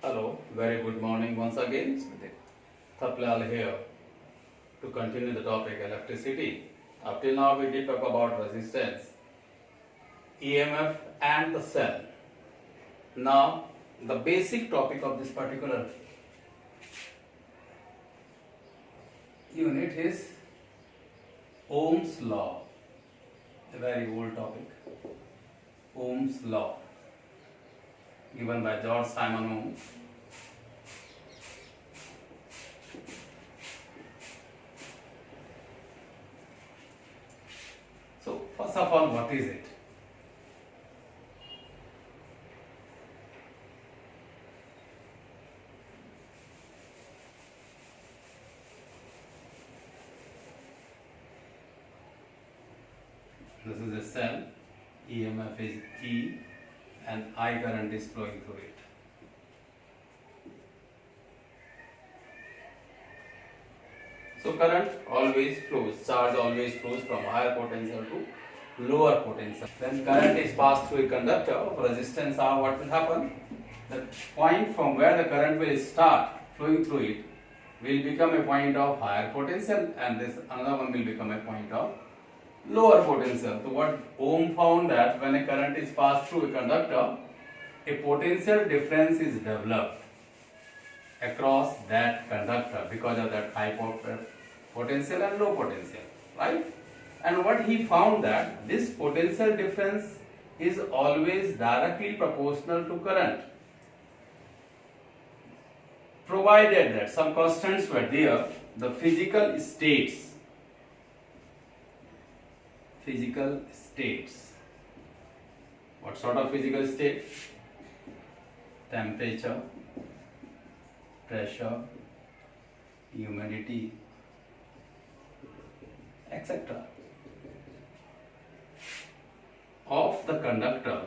Hello, very good morning once again. Thaplal here to continue the topic electricity. Up till now we did talk about resistance, EMF and the cell. Now the basic topic of this particular unit is Ohm's law, a very old topic. Ohm's law given by George Simon Ohm. So first of all, what is it? This is a cell, EMF is E and I current is flowing through it. So current always flows, charge always flows from higher potential to lower potential. When current is passed through a conductor of resistance R, what will happen? The point from where the current will start flowing through it will become a point of higher potential, and this another one will become a point of lower potential. So what Ohm found that when a current is passed through a conductor, a potential difference is developed across that conductor because of that high potential and low potential, right? And what he found that this potential difference is always directly proportional to current, provided that some constants were there. The physical states, what sort of physical state? Temperature, pressure, humidity, etc. of the conductor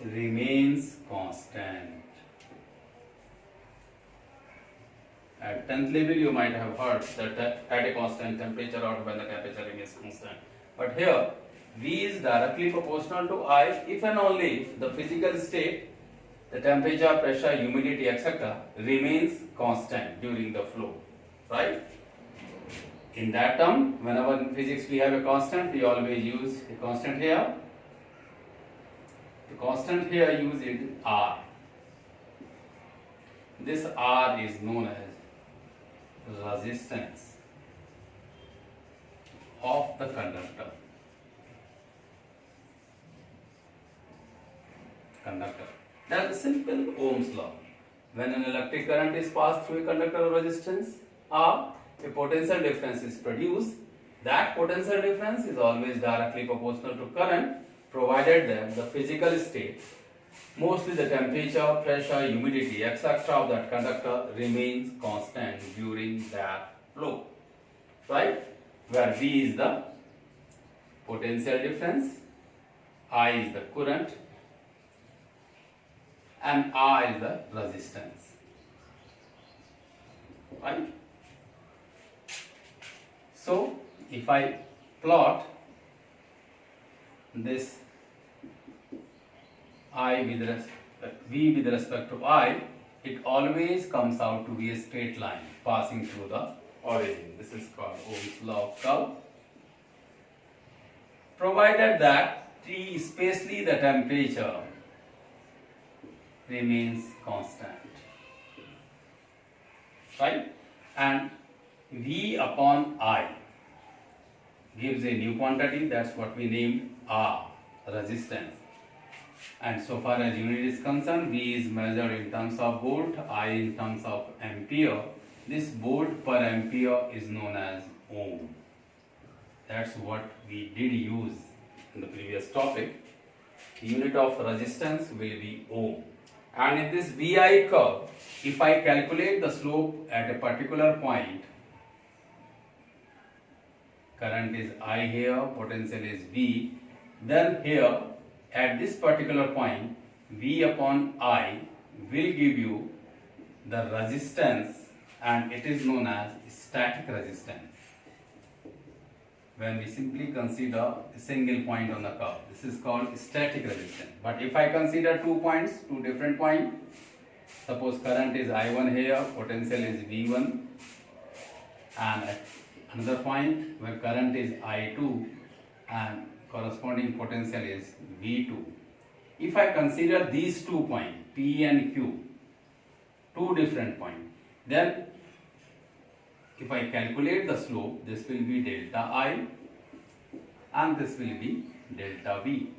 remains constant. At 10th level you might have heard that at a constant temperature or when the temperature remains constant. But here V is directly proportional to I if and only if the physical state, the temperature, pressure, humidity, etc. remains constant during the flow, right? In that term, whenever in physics we have a constant, we always use a constant here. The constant here used is R. This R is known as resistance of the conductor. That's simple Ohm's law. When an electric current is passed through a conductor of resistance R, a potential difference is produced. That potential difference is always directly proportional to current, provided that the physical state, mostly the temperature, pressure, humidity, etc. of that conductor remains constant during that flow, right? Where V is the potential difference, I is the current, and R is the resistance, right? So if I plot this I with respect V with respect to I, it always comes out to be a straight line passing through the origin. This is called Ohm's law of curve. Provided that T, especially the temperature, remains constant, right? And V upon I gives a new quantity, that's what we named R, resistance. And so far as unit is concerned, V is measured in terms of volt, I in terms of ampere. This volt per ampere is known as ohm. That's what we did use in the previous topic. The unit of resistance will be ohm. And in this VI curve, if I calculate the slope at a particular point, current is I here, potential is V, then here at this particular point, V upon I will give you the resistance, and it is known as static resistance. when we simply consider a single point on the curve. This is called static resistance. But if I consider 2 points, 2 different points, suppose current is I1 here, potential is V1, and at another point where current is I2 and corresponding potential is V2. If I consider these 2 points, P and Q, 2 different points, then if I calculate the slope, this will be delta I and this will be delta V.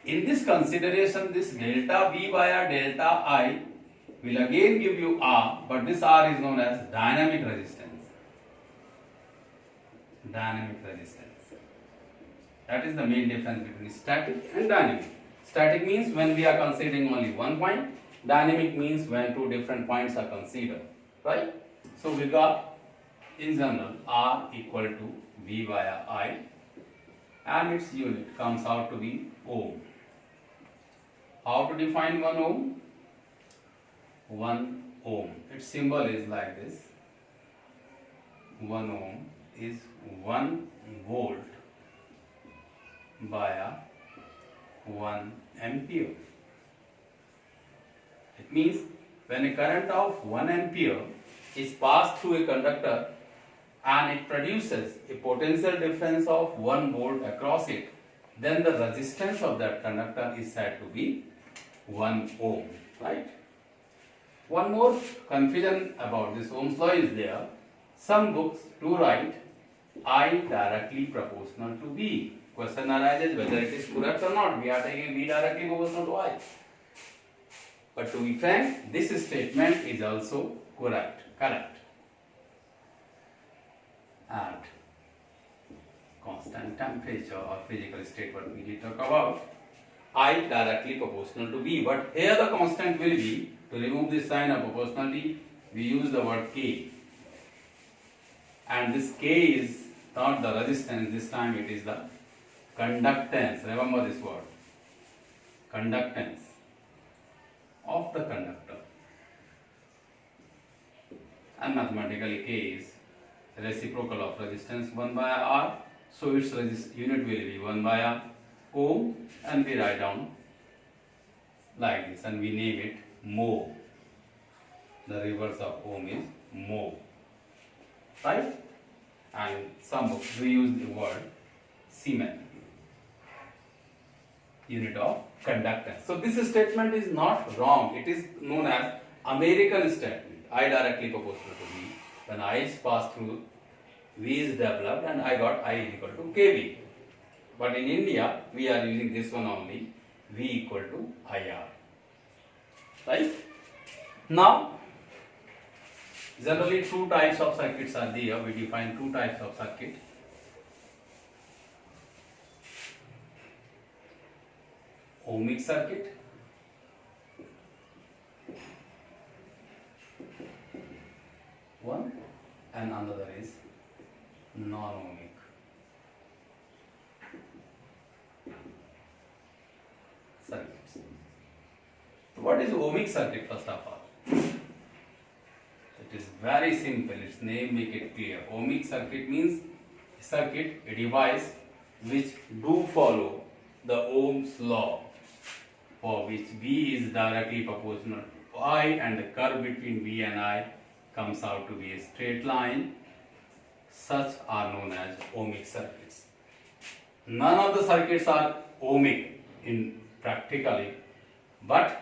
In this consideration, this delta V via delta I will again give you R, but this R is known as dynamic resistance. Dynamic resistance. That is the main difference between static and dynamic. Static means when we are considering only one point. Dynamic means when 2 different points are considered. Right? So we got in general R equal to V via I and its unit comes out to be ohm. How to define 1 ohm? 1 ohm. Its symbol is like this. 1 ohm is 1 volt via 1 ampere. It means when a current of 1 ampere is passed through a conductor and it produces a potential difference of 1 volt across it, then the resistance of that conductor is said to be 1 ohm, right? One more confusion about this Ohm's law is there. Some books do write I directly proportional to V. Question arises whether it is correct or not. We are taking V directly proportional to I. But to be frank, this statement is also correct. At constant temperature or physical state, what we did talk about, I directly proportional to V. But here the constant will be, to remove this sign of proportionality, we use the word K. And this K is not the resistance, this time it is the conductance. Remember this word. Conductance of the conductor. And mathematically K is reciprocal of resistance 1 by R. So its unit will be 1 by ohm, and we write down like this and we name it mho. The reverse of ohm is mho. Right? And some books we use the word Siemens. Unit of conductance. So this statement is not wrong. It is known as American statement. I directly proportional to V. When I is passed through, V is developed and I got I is equal to kV. But in India, we are using this one only, V equal to IR. Right? Now, generally 2 types of circuits are there. We define 2 types of circuit. Ohmic circuit one, and another is non-ohmic. Circuits. What is ohmic circuit first of all? It is very simple. Its name make it clear. Ohmic circuit means a circuit, a device which do follow the Ohm's law, for which V is directly proportional to I and the curve between V and I comes out to be a straight line. Such are known as ohmic circuits. None of the circuits are ohmic in practically, but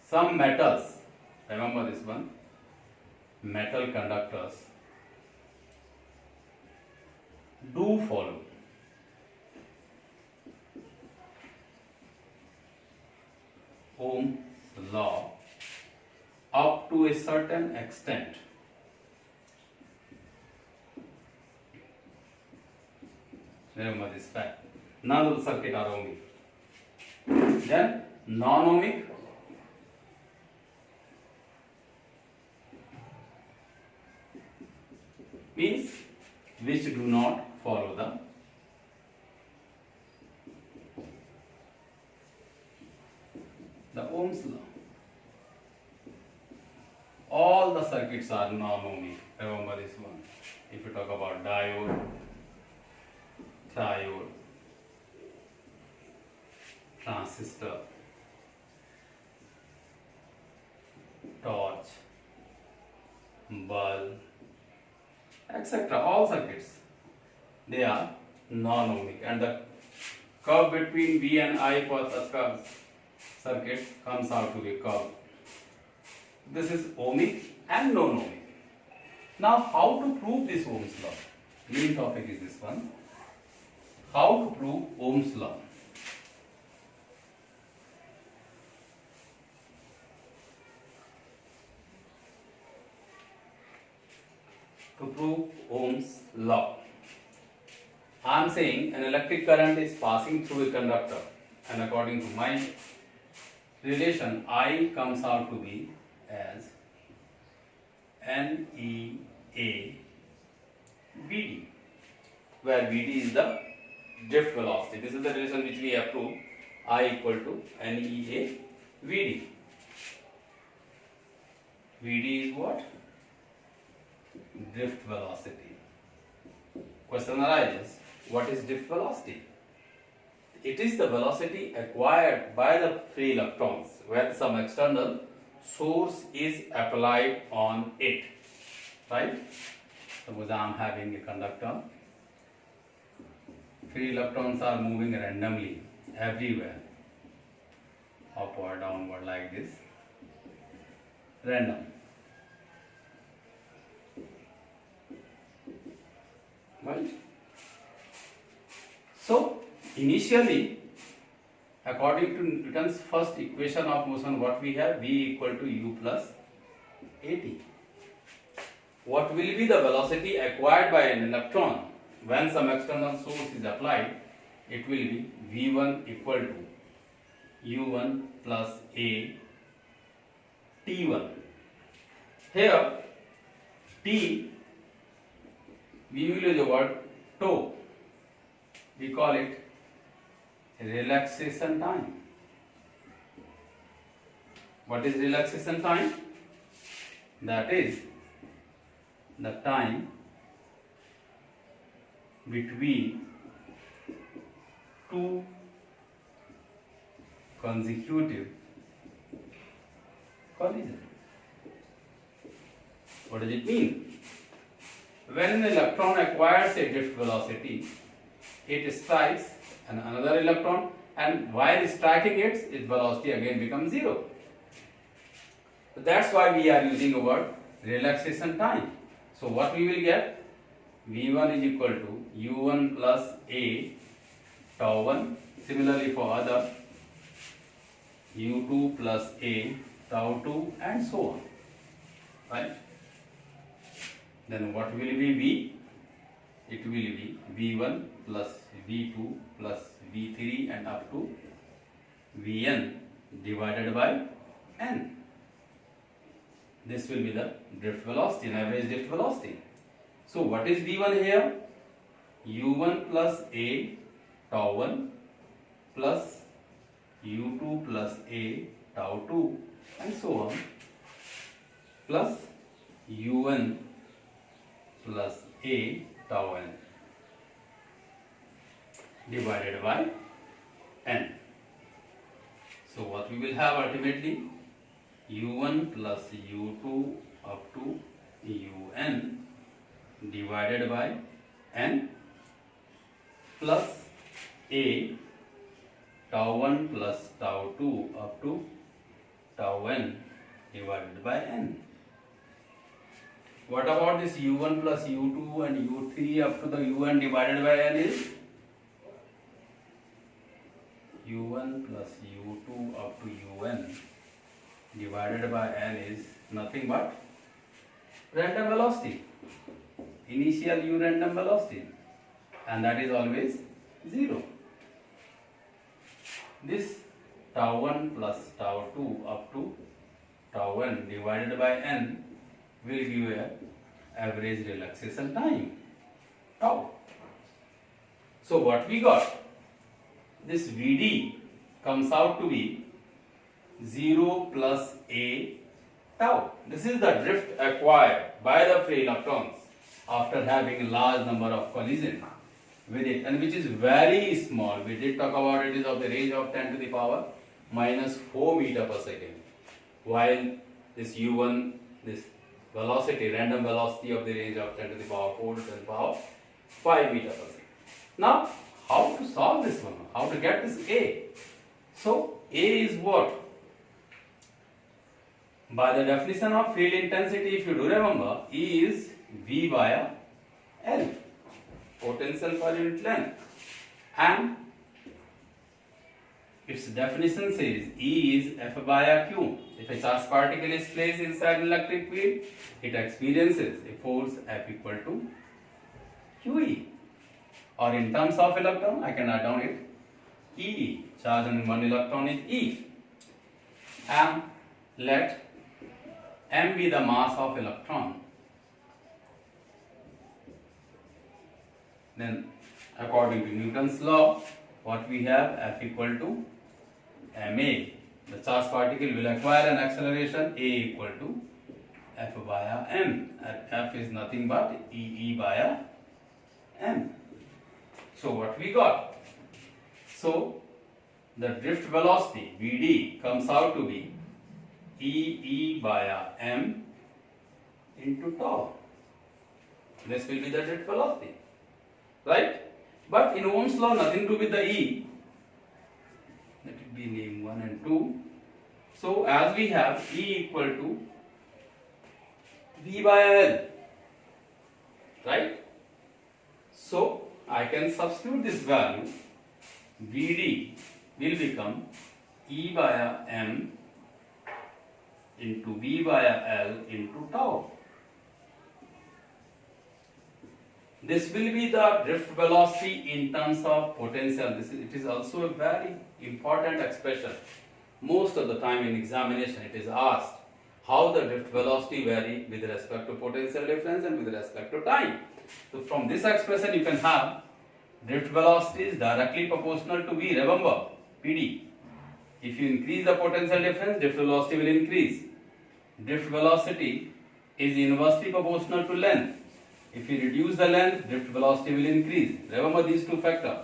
some metals, remember this one, metal conductors do follow Ohm's law up to a certain extent. Remember this fact. None of the circuit are ohmic. Then non-ohmic means which do not follow the Ohm's law. all the circuits are non-ohmic. Remember this one. If you talk about diode, triode, transistor, torch, bulb, etc. All circuits, they are non-ohmic, and the curve between V and I for such circuit comes out to be curve. This is ohmic and non-ohmic. Now, how to prove this Ohm's law? Main topic is this one. How to prove Ohm's law? To prove Ohm's law, I am saying an electric current is passing through a conductor, and according to my relation, I comes out to be as NEA VD, where VD is the drift velocity. This is the relation which we have proved. I equal to NEA VD. VD is what? Drift velocity. Question arises, what is drift velocity? It is the velocity acquired by the free electrons when some external source is applied on it. Right? Suppose I am having a conductor. Free electrons are moving randomly everywhere, upward, downward, like this. Random. Right? So, initially, according to Newton's first equation of motion, what we have? V equal to U plus AT. What will be the velocity acquired by an electron when some external source is applied? It will be V1 equal to U1 plus A T1. Here, T, we will use the word tau. We call it relaxation time. What is relaxation time? That is the time between two consecutive collisions. What does it mean? When an electron acquires a drift velocity, it strikes another electron, and while striking it, its velocity again becomes zero. So that's why we are using the word relaxation time. So what we will get? V1 is equal to U1 plus A tau 1. Similarly for other, U2 plus A tau 2, and so on. Right? Then what will be V? It will be V1 plus V2 plus V3 and up to Vn divided by n. This will be the drift velocity, an average drift velocity. So what is V1 here? U1 plus A tau 1 plus U2 plus A tau 2 and so on, plus U1 plus A tau n divided by n. So what we will have ultimately? U1 plus U2 up to Un divided by n plus A tau 1 plus tau 2 up to tau n divided by n. What about this U1 plus U2 and U3 up to the Un divided by n is? U1 plus U2 up to Un divided by n is nothing but random velocity, initial U random velocity, and that is always 0. This tau 1 plus tau 2 up to tau n divided by n will give a average relaxation time, tau. So what we got? This Vd comes out to be 0 plus A tau. This is the drift acquired by the free electrons after having a large number of collisions with it, and which is very small. We did talk about it is of the range of 10 to the power minus 4 meter per second, while this u1, this velocity, random velocity of the range of 10 to the power 4 to 10 to the power 5 meter per second. Now, how to solve this one? How to get this A? So, A is what? By the definition of field intensity, if you do remember, E is V by L, potential per unit length, and its definition says E is F by Q. If a charged particle is placed inside an electric field, it experiences a force F equal to QE. Or in terms of electron, I can write down it EE. Charge on one electron is E. And let m be the mass of electron. Then, according to Newton's law, what we have, F equal to ma. The charged particle will acquire an acceleration A equal to F by m. And F is nothing but E by m. So what we got? So the drift velocity Vd comes out to be E by m into tau. This will be the drift velocity, right? But in Ohm's law, nothing to do with the E. Let it be name 1 and 2. So as we have E equal to V by L, right? So I can substitute this value. Vd will become E by m into V by L into tau. This will be the drift velocity in terms of potential. It is also a very important expression. Most of the time in examination it is asked how the drift velocity vary with respect to potential difference and with respect to time. So from this expression you can have drift velocity is directly proportional to V. Remember, Pd. If you increase the potential difference, drift velocity will increase. Drift velocity is inversely proportional to length. If you reduce the length, drift velocity will increase. Remember these two factors.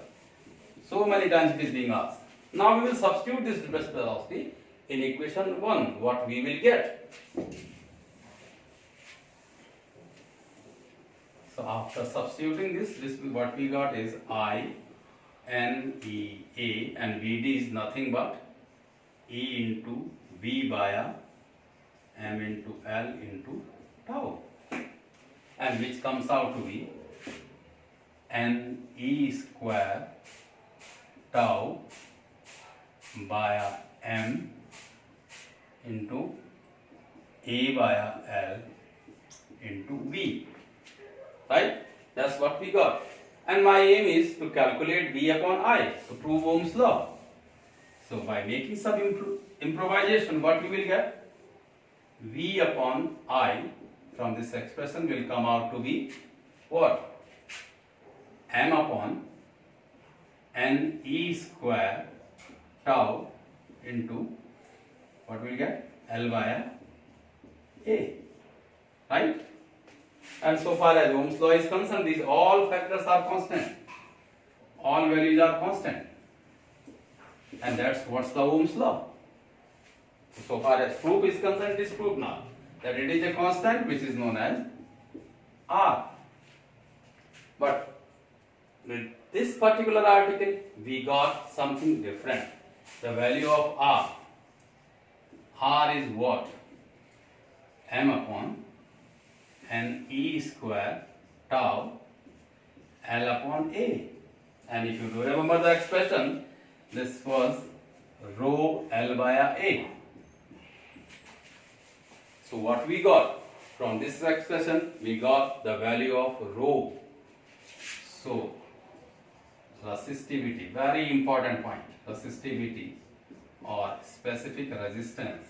So many times it is being asked. Now we will substitute this drift velocity in equation 1. What we will get? So after substituting this what we got is I N E A, and Vd is nothing but E into V by m into L into tau, and which comes out to be N E square tau by m into A by L into V. Right? That's what we got. And my aim is to calculate V upon I, to prove Ohm's law. So by making some improvisation, what we will get? V upon I from this expression will come out to be what? M upon N E square tau into what we will get? L by A. Right? And so far as Ohm's law is concerned, these all factors are constant. All values are constant. And that's what's the Ohm's law. So far as proof is concerned, it is proved now that it is a constant which is known as R. But with this particular article, we got something different. The value of R. R is what? M upon N E square tau L upon A. And if you do remember the expression, this was rho L by A. So what we got from this expression, we got the value of rho. So resistivity, very important point, resistivity or specific resistance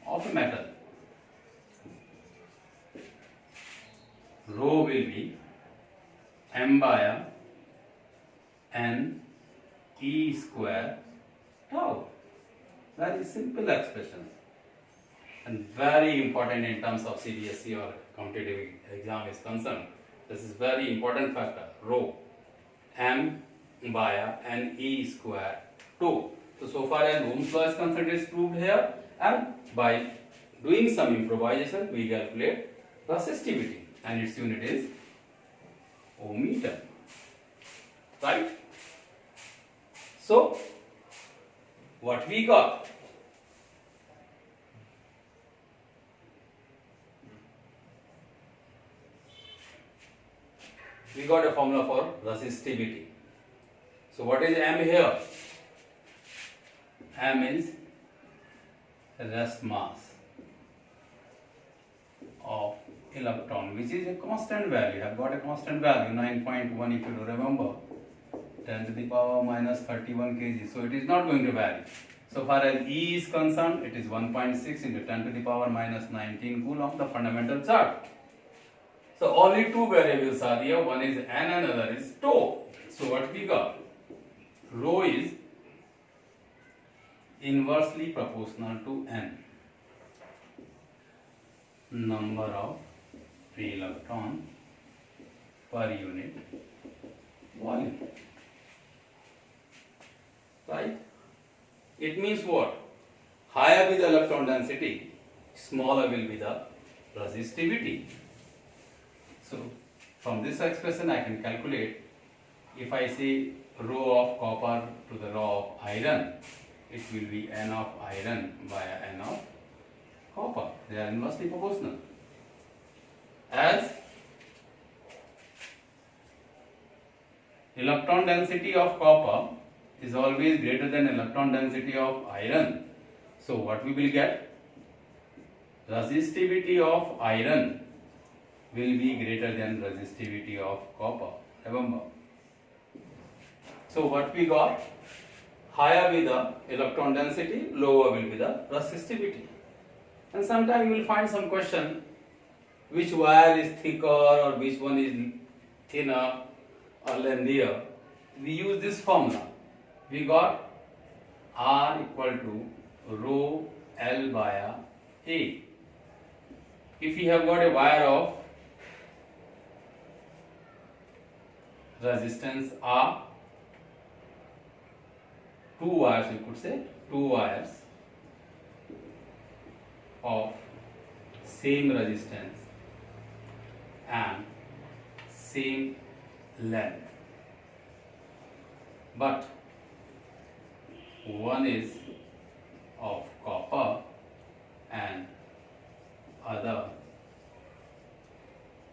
of a metal. Rho will be m by n E square tau. Very simple expression. and very important in terms of CBSE or competitive exam is concerned. This is very important factor, rho, m by n e square 2. So far as Ohm's law is concerned, it is proved here, and by doing some improvisation, we calculate resistivity, and its unit is ohmmeter, right? So, what we got? We got a formula for resistivity. So, what is m here? M is rest mass of electron, which is a constant value. I have got a constant value 9.1 if you remember, 10 to the power minus 31 kg. So it is not going to vary. So far as E is concerned, it is 1.6 into 10 to the power minus 19 coulomb, the fundamental charge. So only two variables are here. One is n and another is tau. So what we got? Rho is inversely proportional to n, number of free electron per unit volume, right? It means what? Higher be the electron density, smaller will be the resistivity. So from this expression I can calculate, if I say rho of copper to the rho of iron, it will be n of iron by n of copper. They are inversely proportional. As electron density of copper is always greater than electron density of iron, so what we will get? Resistivity of iron will be greater than resistivity of copper. Remember. So what we got? Higher be the electron density, lower will be the resistivity. And sometimes you will find some question, which wire is thicker or which one is thinner or lengthier. We use this formula. We got R equal to rho L by A. If you have got a wire of resistance R, two wires, you could say, two wires of same resistance and same length, but one is of copper and other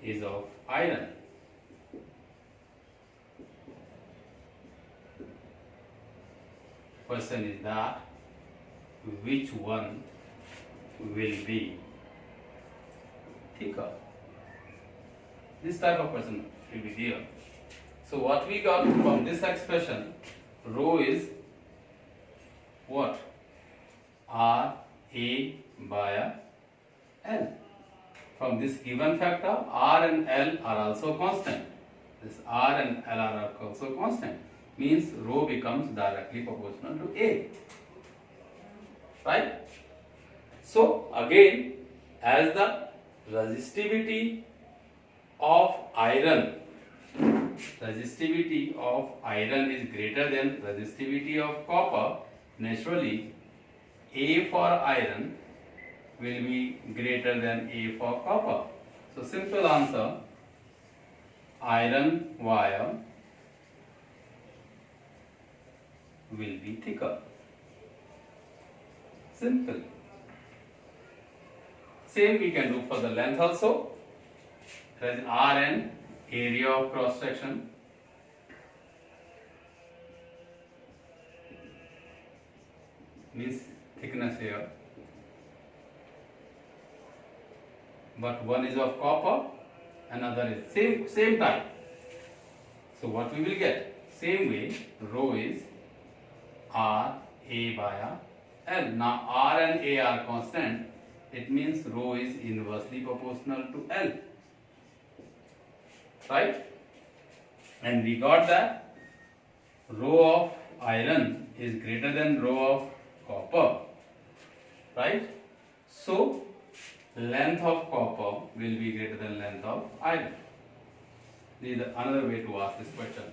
is of iron. Question is that which one will be thicker? This type of question will be there. So what we got from this expression, rho is what? R A by L. From this given factor, R and L are also constant. This R and L are also constant. Means rho becomes directly proportional to A. Right? So again, as the resistivity of iron is greater than resistivity of copper, naturally A for iron will be greater than A for copper. So simple answer, iron wire will be thicker. Simple. Same we can do for the length also. That is Rn, area of cross section, means thickness here, but one is of copper, another is same type. So what we will get? Same way, rho is R A by L. Now R and A are constant. It means rho is inversely proportional to L. Right? And we got that rho of iron is greater than rho of copper. Right? So length of copper will be greater than length of iron. This is another way to ask this question.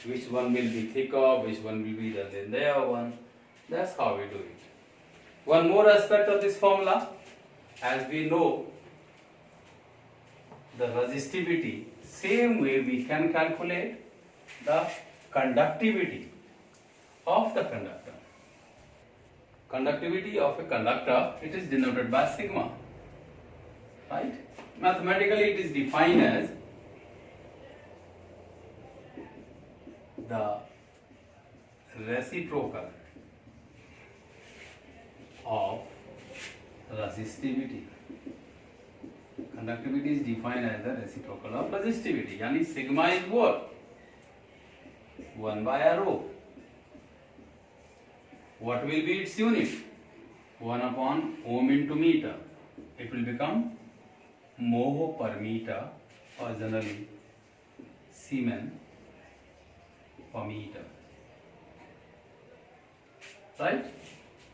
Which one will be thicker, which one will be than the other one. That's how we do it. One more aspect of this formula, as we know the resistivity, same way we can calculate the conductivity of the conductor. Conductivity of a conductor, it is denoted by sigma, right? Mathematically it is defined as the reciprocal of resistivity. Conductivity is defined as the reciprocal of resistivity. Yani sigma is what? 1 by rho. What will be its unit? 1 upon ohm into meter. It will become mho per meter, or generally Siemens per meter. Right?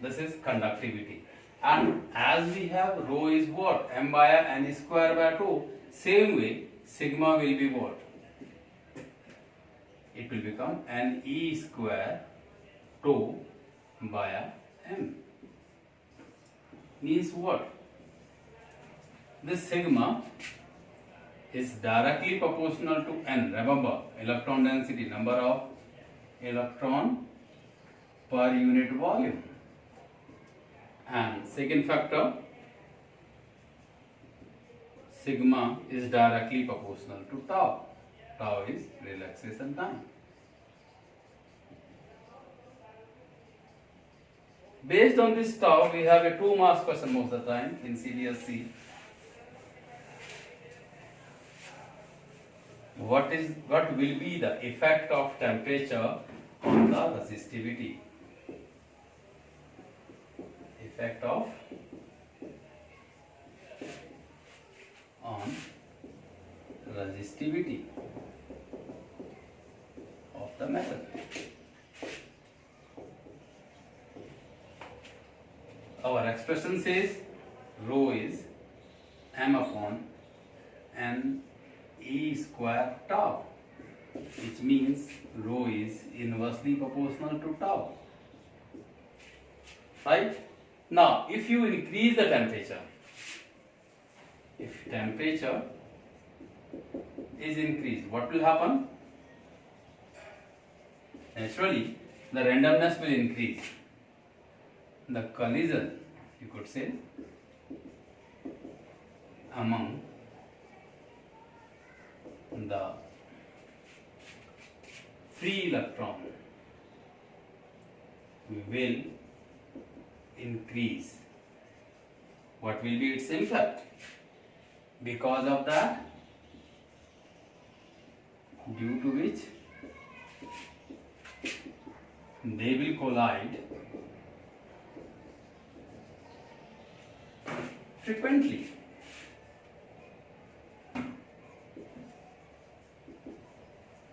This is conductivity. And as we have rho is what? M by n square by 2. Same way, sigma will be what? It will become ne square 2 by m. Means what? This sigma is directly proportional to n. Remember, electron density, number of electron per unit volume. And second factor, sigma is directly proportional to tau. Tau is relaxation time. Based on this tau, we have a 2 marks question most of the time in CBSE. What will be the effect of temperature on the resistivity? Effect of on resistivity of the metal. Our expression says rho is m upon n e square tau, which means rho is inversely proportional to tau. Right? Now, if you increase the temperature, if temperature is increased, what will happen? Naturally, the randomness will increase. The collision, you could say, among the free electron will increase. What will be its impact? Because of that, due to which they will collide frequently.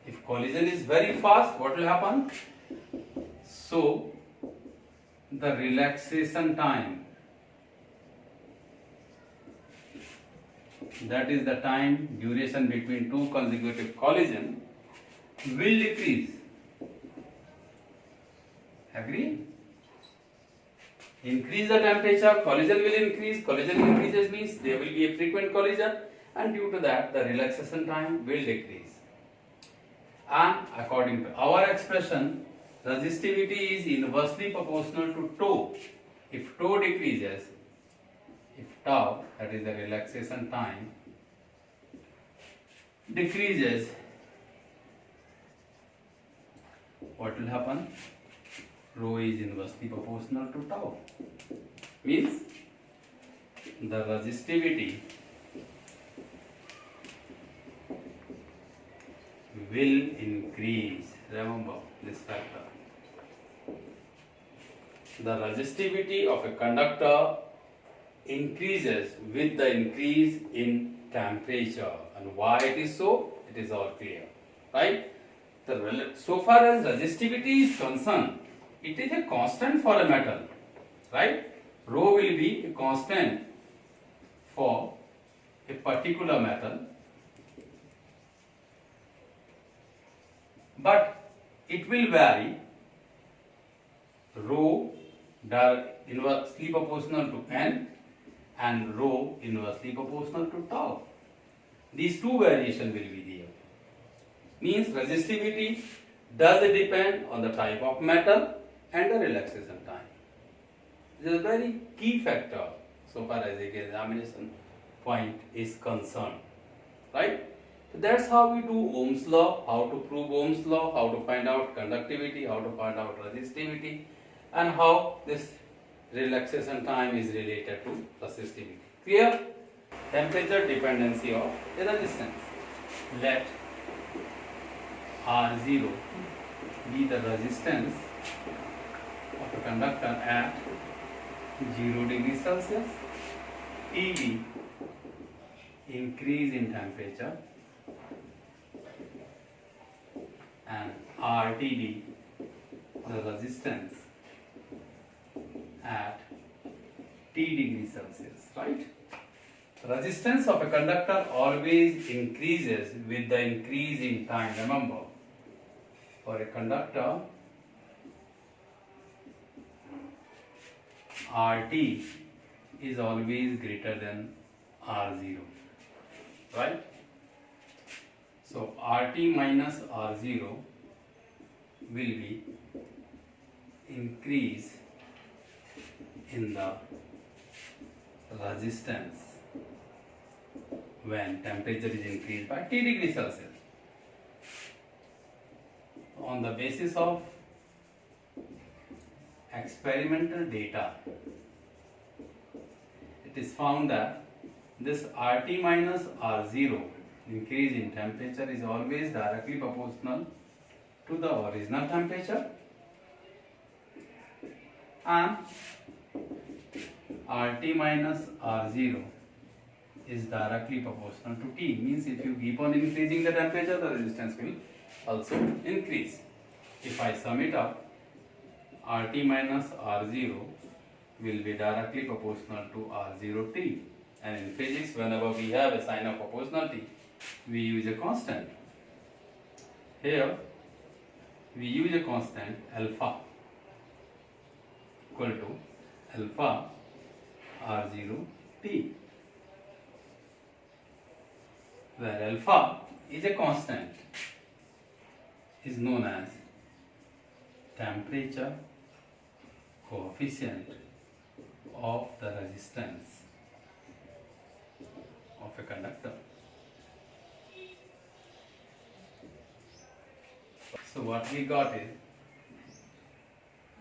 If collision is very fast, what will happen? So, the relaxation time, that is the time duration between two consecutive collision, will decrease. Agree? Increase the temperature, collision will increase. Collision increases means there will be a frequent collision, and due to that the relaxation time will decrease. And according to our expression, resistivity is inversely proportional to tau. If tau decreases, if tau, that is the relaxation time, decreases, what will happen? Rho is inversely proportional to tau. Means the resistivity will increase. Remember this factor. The resistivity of a conductor increases with the increase in temperature. And why it is so? It is all clear. Right? So far as resistivity is concerned, it is a constant for a metal. Right? Rho will be a constant for a particular metal, but it will vary. Rho inversely proportional to n and rho inversely proportional to tau. These two variations will be there. Means resistivity does depend on the type of metal and the relaxation time. This is a very key factor so far as the examination point is concerned. Right? So that's how we do Ohm's law, how to prove Ohm's law, how to find out conductivity, how to find out resistivity, and how this relaxation time is related to resistivity. Clear? Temperature dependency of a resistance. Let R0 be the resistance of a conductor at 0 degrees Celsius. TB, increase in temperature, and RTD, the resistance at T degrees Celsius, right? Resistance of a conductor always increases with the increase in time. Remember, for a conductor, RT is always greater than R0, right? So RT minus R0 will be increase in the resistance when temperature is increased by T degrees Celsius. On the basis of experimental data, it is found that this RT minus R0 increase in temperature is always directly proportional to the original temperature, and RT minus R0 is directly proportional to T. Means if you keep on increasing the temperature, the resistance will also increase. If I sum it up, RT minus R0 will be directly proportional to R0T. And in physics, whenever we have a sign of proportionality, we use a constant. Here, we use a constant alpha equal to alpha R0T, where alpha is a constant, is known as temperature coefficient of the resistance of a conductor. So what we got is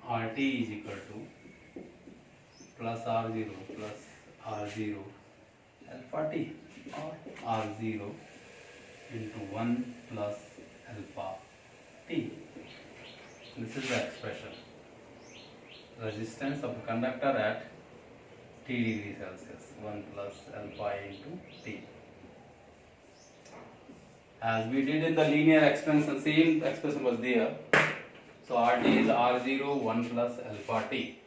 RT is equal to plus R0 plus R0 alpha T, or R0 into 1 plus alpha T. This is the expression. Resistance of a conductor at T degrees Celsius, 1 plus alpha into T. As we did in the linear expansion, same expression was there. So RT is R0, 1 plus alpha T.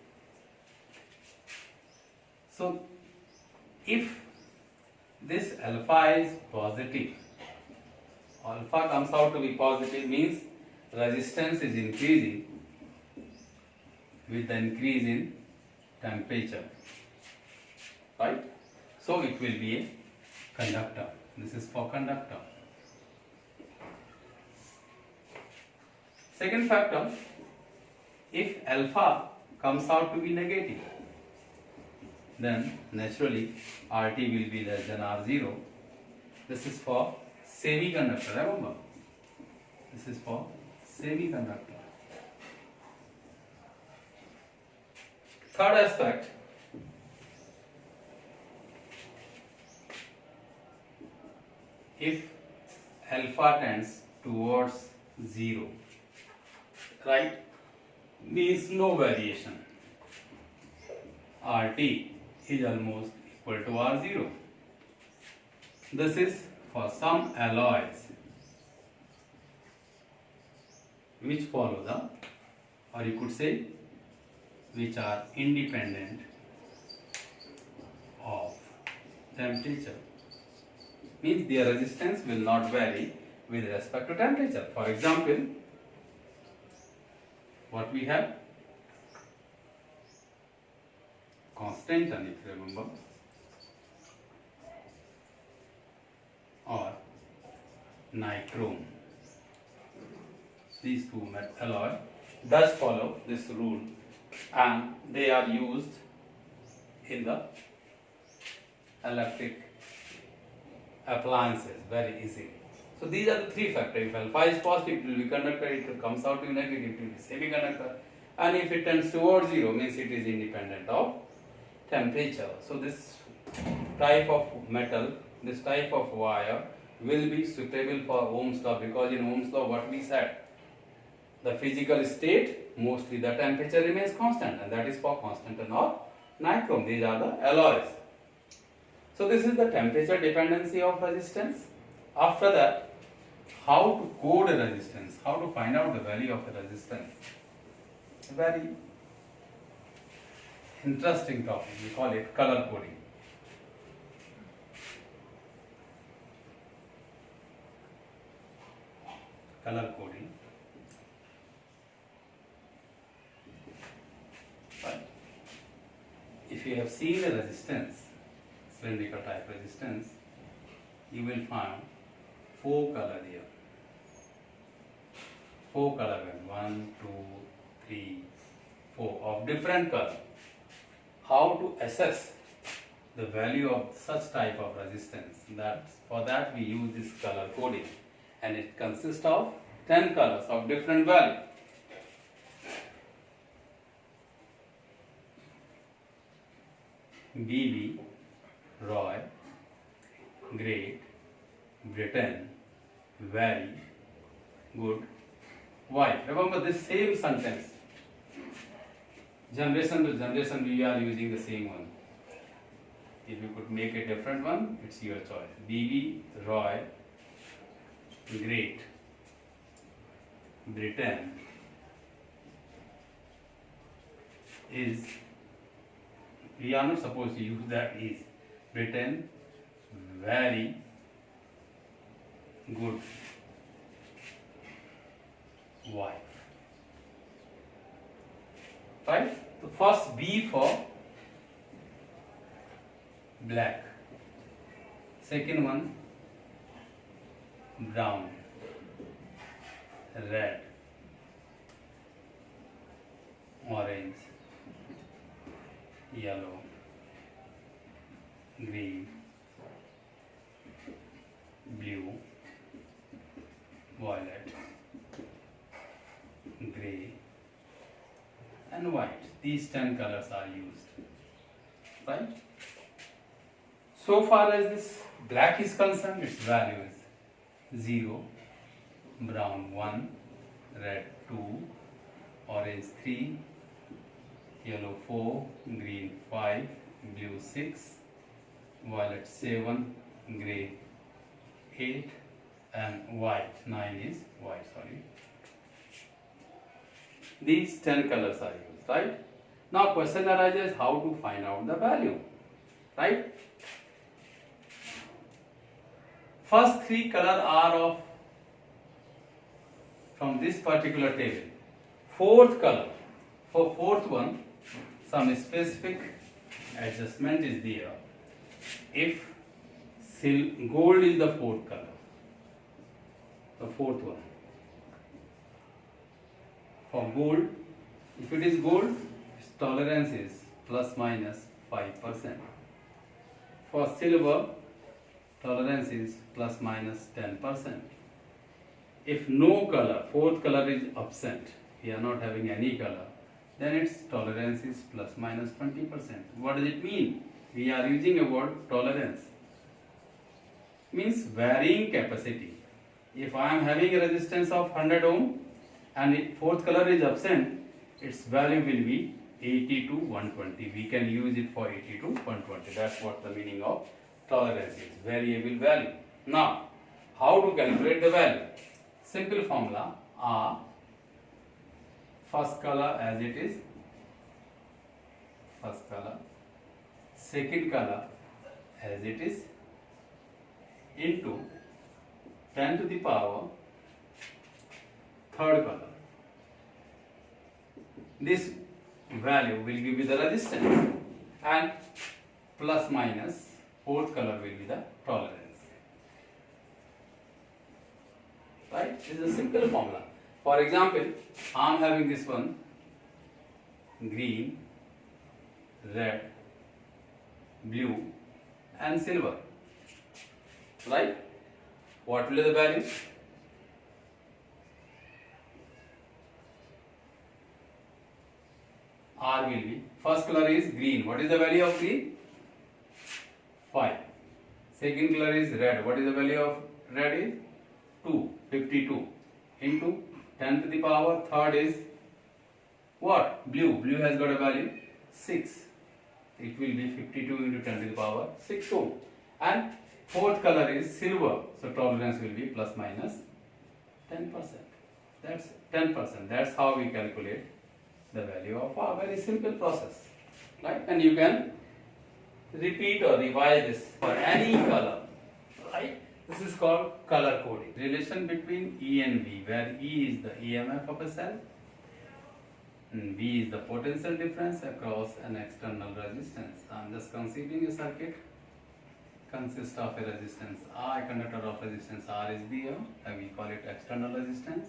So if this alpha is positive, alpha comes out to be positive, means resistance is increasing with the increase in temperature, right? So it will be a conductor. This is for conductor. Second factor, if alpha comes out to be negative, then naturally RT will be less than R0. This is for semiconductor, remember? This is for semiconductor. Third aspect, if alpha tends towards 0, right, means no variation, RT is almost equal to R0. This is for some alloys which follow the, or you could say, which are independent temperature. Means their resistance will not vary with respect to temperature. For example, what we have? Constant, if you remember, or nichrome. These two metal alloy does follow this rule, and they are used in the electric appliances very easily. So these are the three factors. If alpha is positive, it will be conductor. If it comes out to be negative, it will be semiconductor. And if it tends towards zero, means it is independent of temperature. So this type of metal, this type of wire will be suitable for Ohm's law, because in Ohm's law what we said, the physical state, mostly the temperature remains constant, and that is for constant or nichrome. These are the alloys. So this is the temperature dependency of resistance. After that, how to code a resistance, how to find out the value of a resistance. A very interesting topic. We call it color coding. Color coding. Right. If you have seen a resistance, cylindrical type resistance, you will find 4 color here. 4 color, 1, 2, 3, 4 of different color. How to assess the value of such type of resistance? For that we use this color coding, and it consists of 10 colors of different value. BB, Roy, Great, Britain, Very, Good, White. Remember this same sentence. Generation to generation we are using the same one. If you could make a different one, it's your choice. BB, Roy, Great, Britain is, we are not supposed to use that is. Britain, very good, wife. Right? So first B for black. Second one brown, red, orange, yellow, green, blue, violet, grey, and white. These 10 colors are used. Right? So far as this black is concerned, its value is 0, brown 1, red 2, orange 3, yellow 4, green 5, blue 6, violet 7, grey 8, and white 9 is white, sorry. These 10 colors are used, right? Now question arises how to find out the value, right? First 3 color are from this particular table. Fourth color, for fourth one, some specific adjustment is there. If gold is the fourth color, the fourth one. For gold, if it is gold, its tolerance is plus minus 5%. For silver, tolerance is plus minus 10%. If no color, fourth color is absent, we are not having any color, then its tolerance is plus minus 20%. What does it mean? We are using a word tolerance. Means varying capacity. If I am having a resistance of 100 ohm and fourth color is absent, its value will be 80 to 120. We can use it for 80 to 120. That's what the meaning of tolerance is. Variable value. Now, how to calculate the value? Simple formula R, first color as it is, first color, second color as it is into 10 to the power third color. This value will give you the resistance, and plus minus fourth color will be the tolerance. Right? This is a simple formula. For example, I am having this one green, red, blue and silver. Right? What will be the value? R will be, first color is green. What is the value of green? 5. Second color is red. What is the value of red is? 2, 52 into 10 to the power third is what? Blue. Blue has got a value 6. It will be 52 into 10 to the power 6 ohm. And fourth color is silver. So tolerance will be plus minus 10%. That's 10%. That's how we calculate the value of a very simple process. Right? And you can repeat or revise this for any color. Right? This is called color coding. Relation between E and V, where E is the EMF of a cell and V is the potential difference across an external resistance. I am just considering a circuit consists of a resistance R, conductor of resistance R is there, and we call it external resistance,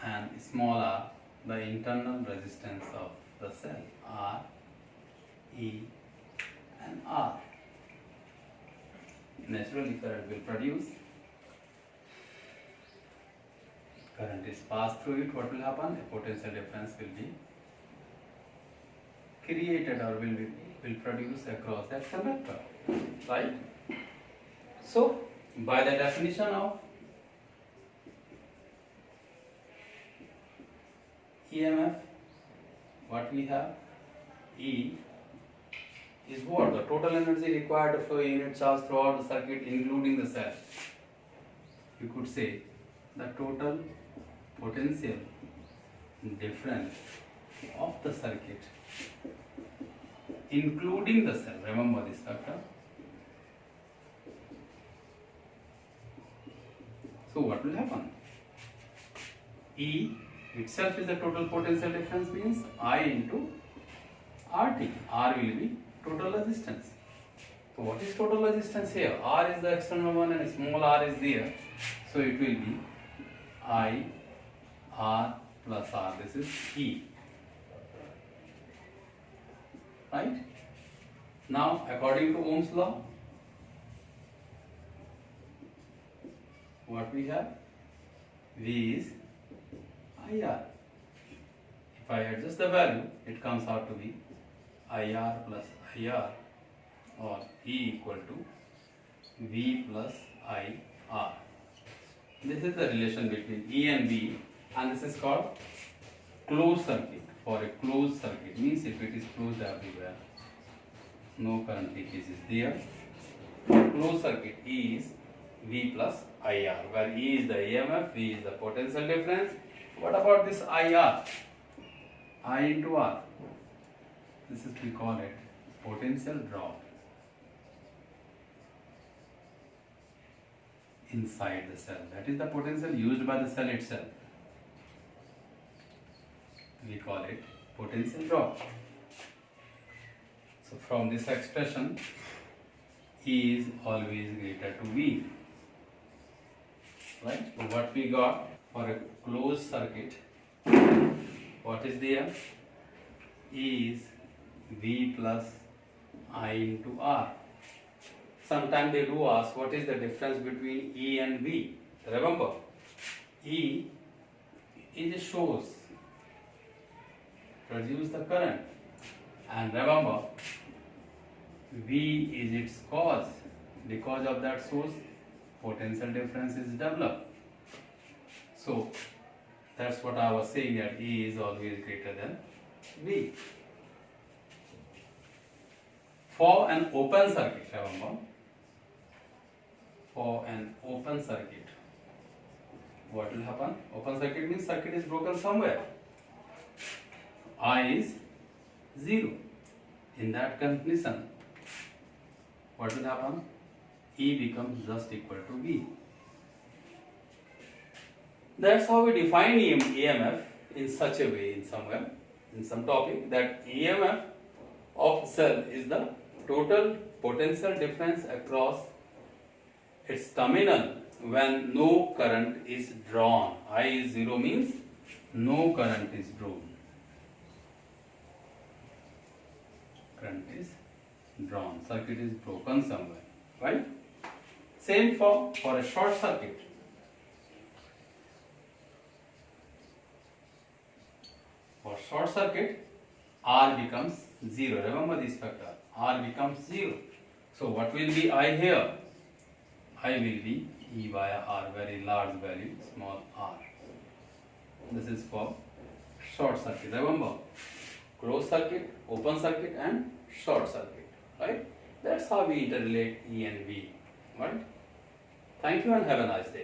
and small r, the internal resistance of the cell, R, E and R. Naturally current will produce. Current is passed through it. What will happen? A potential difference will be created or will produce across that conductor. Right? So, by the definition of EMF, what we have? E is what? The total energy required to flow a unit charge throughout the circuit, including the cell. You could say the total potential difference of the circuit, including the cell. Remember this factor. So what will happen? E itself is the total potential difference, means I into RT. R will be total resistance. So what is total resistance here? R is the external one and small r is there. So it will be I R plus R. This is E. Right? Now according to Ohm's law, what we have? V is IR. If I adjust the value, it comes out to be IR plus IR, or E equal to V plus IR. This is the relation between E and V, and this is called closed circuit. For a closed circuit means if it is closed everywhere, no current leakage is there. Closed circuit E is V plus IR, where E is the EMF, V is the potential difference. What about this IR? I into R. This is, we call it potential drop inside the cell. That is the potential used by the cell itself. We call it potential drop. So from this expression, E is always greater to V. Right? So what we got for a closed circuit, what is there? E is V plus I into R. Sometimes they do ask what is the difference between E and V. Remember, E it shows produce the current, and remember V is its cause. Because of that source, potential difference is developed. So that's what I was saying, that E is always greater than V. For an open circuit, remember, for an open circuit, what will happen? Open circuit means circuit is broken somewhere. I is 0. In that condition, what will happen? E becomes just equal to V. That's how we define EMF in such a way, in some topic, that EMF of cell is the total potential difference across its terminal when no current is drawn. I is 0 means no current is drawn. Current is drawn. Circuit is broken somewhere. Right? Same for a short circuit. For short circuit, R becomes 0. Remember this factor. R becomes 0. So what will be I here? I will be E by R, very large value, small r. This is for short circuit. Remember, closed circuit, open circuit and short circuit. Right? That's how we interrelate E and V. Right? Thank you and have a nice day.